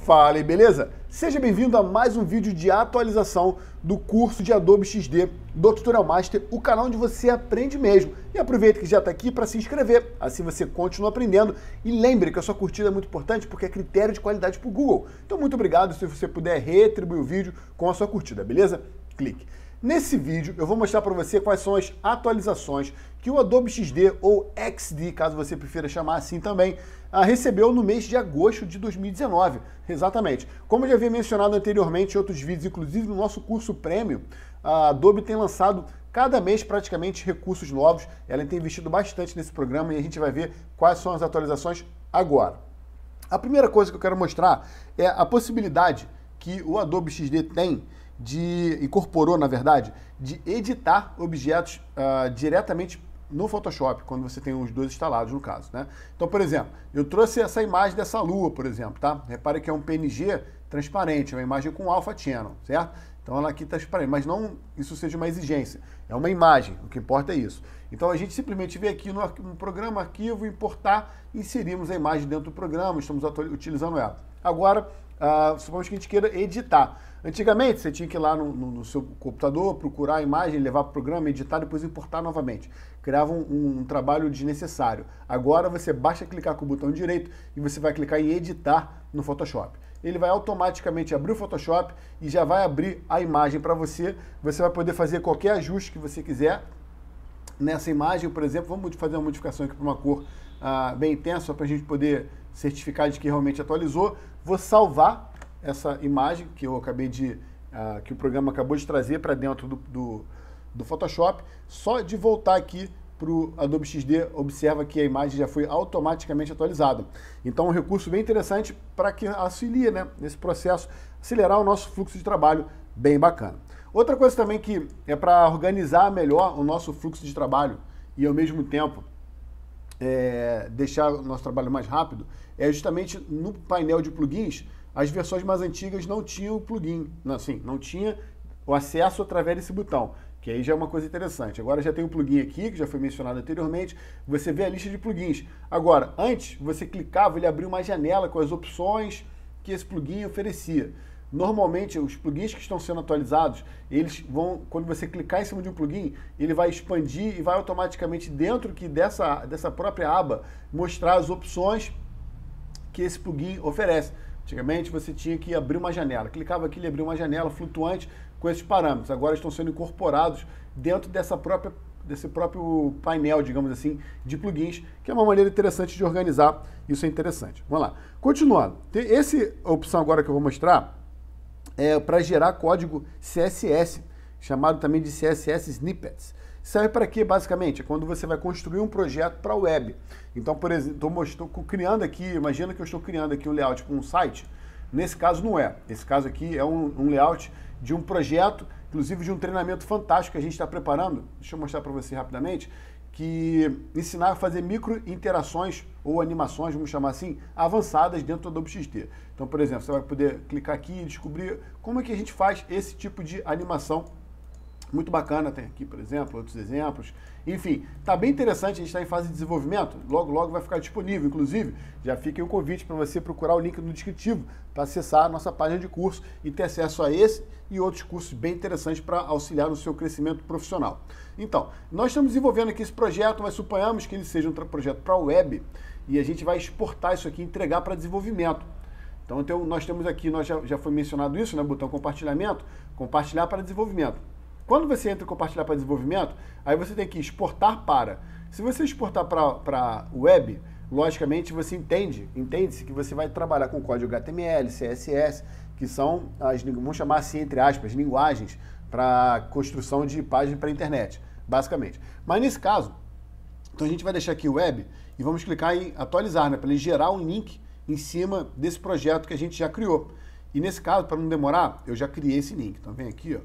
Fala aí, beleza? Seja bem-vindo a mais um vídeo de atualização do curso de Adobe XD do Tutorial Master, o canal onde você aprende mesmo. E aproveita que já está aqui para se inscrever, assim você continua aprendendo. E lembre que a sua curtida é muito importante porque é critério de qualidade para o Google. Então muito obrigado se você puder retribuir o vídeo com a sua curtida, beleza? Clique. Nesse vídeo eu vou mostrar para você quais são as atualizações que o Adobe XD ou XD, caso você prefira chamar assim também, recebeu no mês de agosto de 2019. Exatamente. Como eu já havia mencionado anteriormente em outros vídeos, inclusive no nosso curso Premium, a Adobe tem lançado cada mês praticamente recursos novos. Ela tem investido bastante nesse programa e a gente vai ver quais são as atualizações agora. A primeira coisa que eu quero mostrar é a possibilidade que o Adobe XD tem incorporou, na verdade, de editar objetos diretamente no Photoshop, quando você tem os dois instalados, no caso, né? Então, por exemplo, eu trouxe essa imagem dessa lua, por exemplo, tá? Repare que é um PNG transparente, é uma imagem com Alpha Channel, certo? Então ela aqui está transparente, mas não isso seja uma exigência, é uma imagem, o que importa é isso. Então a gente simplesmente vem aqui no programa Arquivo, Importar, inserimos a imagem dentro do programa, estamos utilizando ela. Agora, supomos que a gente queira editar. Antigamente, você tinha que ir lá no seu computador, procurar a imagem, levar para o programa, editar, depois importar novamente. Criava um trabalho desnecessário. Agora, você basta clicar com o botão direito e você vai clicar em editar no Photoshop. Ele vai automaticamente abrir o Photoshop e já vai abrir a imagem para você. Você vai poder fazer qualquer ajuste que você quiser nessa imagem. Por exemplo, vamos fazer uma modificação aqui para uma cor bem intensa, só para a gente poder certificar de que realmente atualizou. Vou salvar essa imagem que eu acabei que o programa acabou de trazer para dentro do Photoshop. Só de voltar aqui para o Adobe XD, observa que a imagem já foi automaticamente atualizada. Então, um recurso bem interessante para que auxilie, né, nesse processo, acelerar o nosso fluxo de trabalho, bem bacana. Outra coisa também que é para organizar melhor o nosso fluxo de trabalho e, ao mesmo tempo, deixar o nosso trabalho mais rápido, é justamente no painel de plugins. As versões mais antigas não tinham o plugin, não tinha o acesso através desse botão, que aí já é uma coisa interessante. Agora já tem o plugin aqui, que já foi mencionado anteriormente, você vê a lista de plugins. Agora, antes, você clicava, ele abria uma janela com as opções que esse plugin oferecia. Normalmente, os plugins que estão sendo atualizados, eles vão, quando você clicar em cima de um plugin, ele vai expandir e vai automaticamente dentro dessa própria aba mostrar as opções que esse plugin oferece. Antigamente você tinha que abrir uma janela, clicava aqui e abria uma janela flutuante com esses parâmetros. Agora estão sendo incorporados dentro desse próprio painel, digamos assim, de plugins, que é uma maneira interessante de organizar. Isso é interessante. Vamos lá. Continuando. Essa opção agora que eu vou mostrar é para gerar código CSS, chamado também de CSS Snippets. Serve para quê, basicamente? É quando você vai construir um projeto para a web. Então, por exemplo, estou criando aqui, imagina que eu estou criando aqui um layout para um site. Nesse caso não é. Esse caso aqui é um layout de um projeto, inclusive de um treinamento fantástico que a gente está preparando. Deixa eu mostrar para você rapidamente, que ensinar a fazer micro interações ou animações, vamos chamar assim, avançadas dentro do Adobe XD. Então, por exemplo, você vai poder clicar aqui e descobrir como é que a gente faz esse tipo de animação. Muito bacana, tem aqui, por exemplo, outros exemplos. Enfim, tá bem interessante, a gente está em fase de desenvolvimento, logo, logo vai ficar disponível. Inclusive, já fica aí o convite para você procurar o link no descritivo para acessar a nossa página de curso e ter acesso a esse e outros cursos bem interessantes para auxiliar no seu crescimento profissional. Então, nós estamos desenvolvendo aqui esse projeto, mas suponhamos que ele seja um projeto para a web e a gente vai exportar isso aqui e entregar para desenvolvimento. Então, nós temos aqui, já foi mencionado isso, né, botão compartilhamento, compartilhar para desenvolvimento. Quando você entra em compartilhar para desenvolvimento, aí você tem que exportar para. Se você exportar para web, logicamente você entende-se que você vai trabalhar com código HTML, CSS, que são vamos chamar assim, entre aspas, linguagens para construção de páginas para a internet, basicamente. Mas nesse caso, então a gente vai deixar aqui o web e vamos clicar em atualizar, né, para ele gerar um link em cima desse projeto que a gente já criou. E nesse caso, para não demorar, eu já criei esse link. Então vem aqui, ó.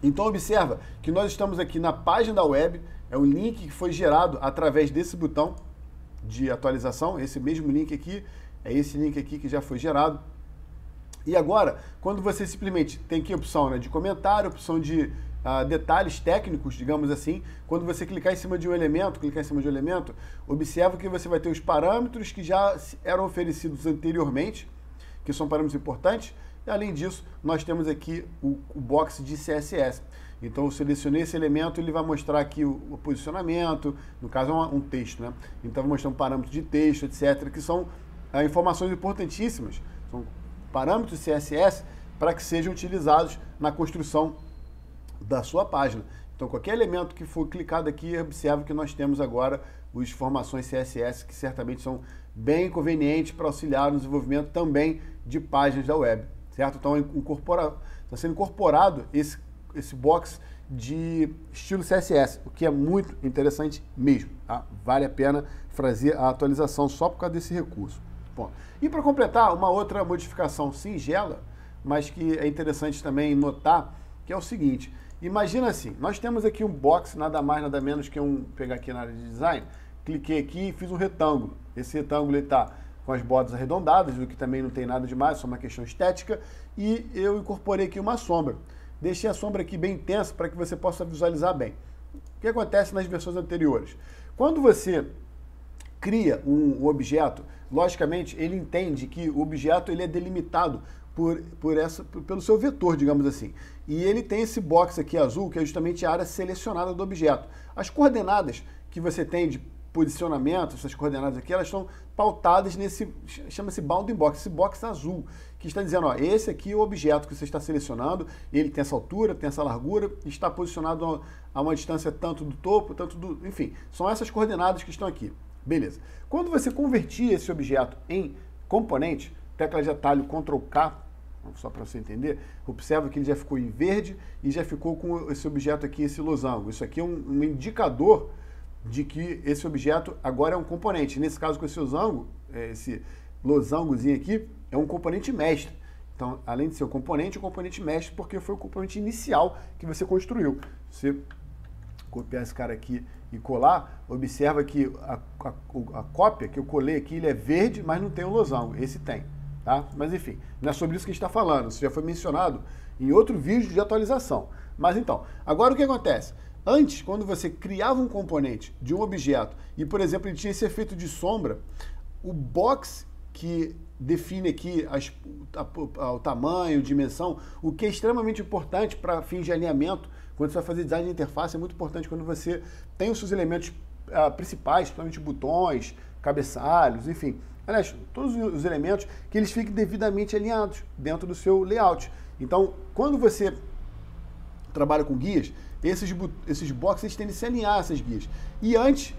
Então observa que nós estamos aqui na página da web, é um link que foi gerado através desse botão de atualização, esse mesmo link aqui, é esse link aqui que já foi gerado. E agora, quando você simplesmente tem aqui a opção, né, de comentário, opção de detalhes técnicos, digamos assim, quando você clicar em cima de um elemento, observa que você vai ter os parâmetros que já eram oferecidos anteriormente, que são parâmetros importantes. E, além disso, nós temos aqui o box de CSS. Então, eu selecionei esse elemento, ele vai mostrar aqui o posicionamento, no caso é um texto, né? Então, vai mostrar um parâmetro de texto, etc., que são informações importantíssimas. São parâmetros CSS para que sejam utilizados na construção da sua página. Então, qualquer elemento que for clicado aqui, observe que nós temos agora as informações CSS, que certamente são bem convenientes para auxiliar no desenvolvimento também de páginas da web, certo? Então, está sendo incorporado esse box de estilo CSS, o que é muito interessante mesmo, tá? Vale a pena fazer a atualização só por causa desse recurso. Bom, e para completar, uma outra modificação singela, mas que é interessante também notar, que é o seguinte: imagina assim, nós temos aqui um box, nada mais, nada menos que pegar aqui na área de design, cliquei aqui e fiz um retângulo. Esse retângulo está com as bordas arredondadas, o que também não tem nada demais, só uma questão estética, e eu incorporei aqui uma sombra. Deixei a sombra aqui bem intensa para que você possa visualizar bem. O que acontece nas versões anteriores? Quando você cria um objeto, logicamente ele entende que o objeto ele é delimitado pelo seu vetor, digamos assim. E ele tem esse box aqui azul, que é justamente a área selecionada do objeto. As coordenadas que você tem de posicionamento, essas coordenadas aqui, elas estão pautadas chama-se bounding box, esse box azul, que está dizendo, ó, esse aqui é o objeto que você está selecionando, ele tem essa altura, tem essa largura, está posicionado a uma distância tanto do topo, tanto do... Enfim, são essas coordenadas que estão aqui. Beleza. Quando você convertir esse objeto em componente, tecla de atalho Ctrl K, só para você entender, observa que ele já ficou em verde e já ficou com esse objeto aqui, esse losango. Isso aqui é um indicador de que esse objeto agora é um componente. Nesse caso, com esse losango, esse losangozinho aqui, é um componente mestre. Então, além de ser um componente mestre, porque foi o componente inicial que você construiu. Você copiar esse cara aqui e colar, observa que a cópia que eu colei aqui, ele é verde, mas não tem o losango. Esse tem. Tá? Mas enfim, não é sobre isso que a gente está falando, isso já foi mencionado em outro vídeo de atualização. Mas então, agora o que acontece? Antes, quando você criava um componente de um objeto e, por exemplo, ele tinha esse efeito de sombra, o box que define aqui o tamanho, dimensão, o que é extremamente importante para fins de alinhamento, quando você vai fazer design de interface, é muito importante quando você tem os seus elementos principais, principalmente botões, cabeçalhos, enfim, aliás, todos os elementos, que eles fiquem devidamente alinhados dentro do seu layout. Então, quando você trabalha com guias, esses boxes tendem a se alinhar a essas guias. E antes,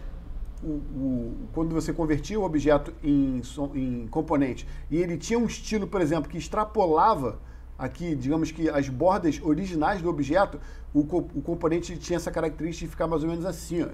quando você convertia o objeto em componente, e ele tinha um estilo, por exemplo, que extrapolava aqui, digamos que as bordas originais do objeto, o componente tinha essa característica de ficar mais ou menos assim, ó,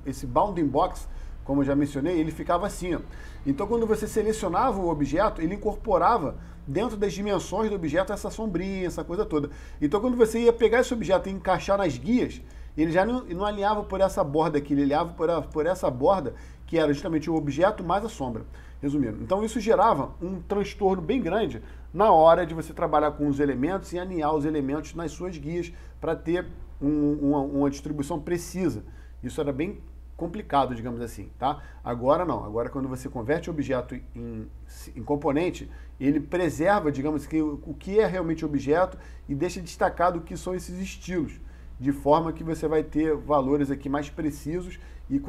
esse bounding box, como eu já mencionei, ele ficava assim, ó. Então, quando você selecionava o objeto, ele incorporava dentro das dimensões do objeto essa sombrinha, essa coisa toda. Então, quando você ia pegar esse objeto e encaixar nas guias, ele já não alinhava por essa borda aqui, ele alinhava por essa borda, que era justamente o objeto mais a sombra. Resumindo, então isso gerava um transtorno bem grande na hora de você trabalhar com os elementos e alinhar os elementos nas suas guias para ter uma distribuição precisa. Isso era bem complicado, digamos assim, tá? Agora não, agora quando você converte o objeto em componente, ele preserva, digamos que o que é realmente objeto e deixa destacado o que são esses estilos, de forma que você vai ter valores aqui mais precisos e,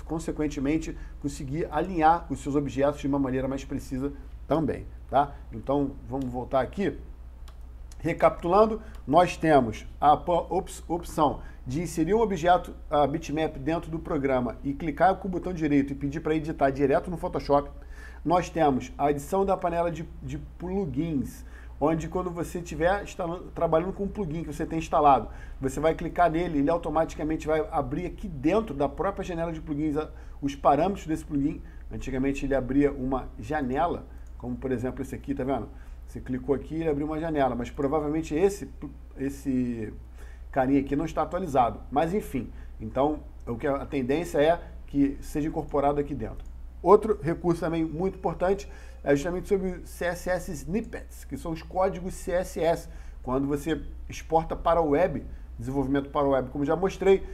consequentemente, conseguir alinhar os seus objetos de uma maneira mais precisa também, tá? Então, vamos voltar aqui. Recapitulando, nós temos a opção de inserir um objeto bitmap dentro do programa e clicar com o botão direito e pedir para editar direto no Photoshop. Nós temos a adição da panela de plugins, onde quando você estiver trabalhando com um plugin que você tem instalado, você vai clicar nele, ele automaticamente vai abrir aqui dentro da própria janela de plugins os parâmetros desse plugin. Antigamente ele abria uma janela, como por exemplo esse aqui, tá vendo? Você clicou aqui e ele abriu uma janela, mas provavelmente esse carinha aqui não está atualizado. Mas enfim, então a tendência é que seja incorporado aqui dentro. Outro recurso também muito importante é justamente sobre CSS Snippets, que são os códigos CSS. Quando você exporta para o web, desenvolvimento para o web, como já mostrei,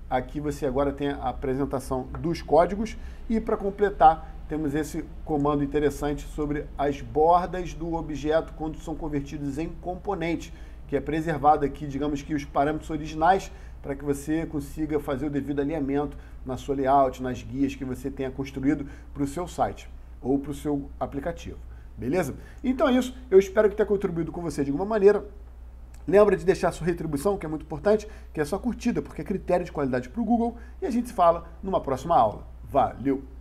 aqui você agora tem a apresentação dos códigos e para completar temos esse comando interessante sobre as bordas do objeto quando são convertidos em componente, que é preservado aqui, digamos que os parâmetros originais, para que você consiga fazer o devido alinhamento na sua layout, nas guias que você tenha construído para o seu site ou para o seu aplicativo. Beleza? Então é isso. Eu espero que tenha contribuído com você de alguma maneira. Lembra de deixar sua retribuição, que é muito importante, que é sua curtida, porque é critério de qualidade para o Google. E a gente se fala numa próxima aula. Valeu!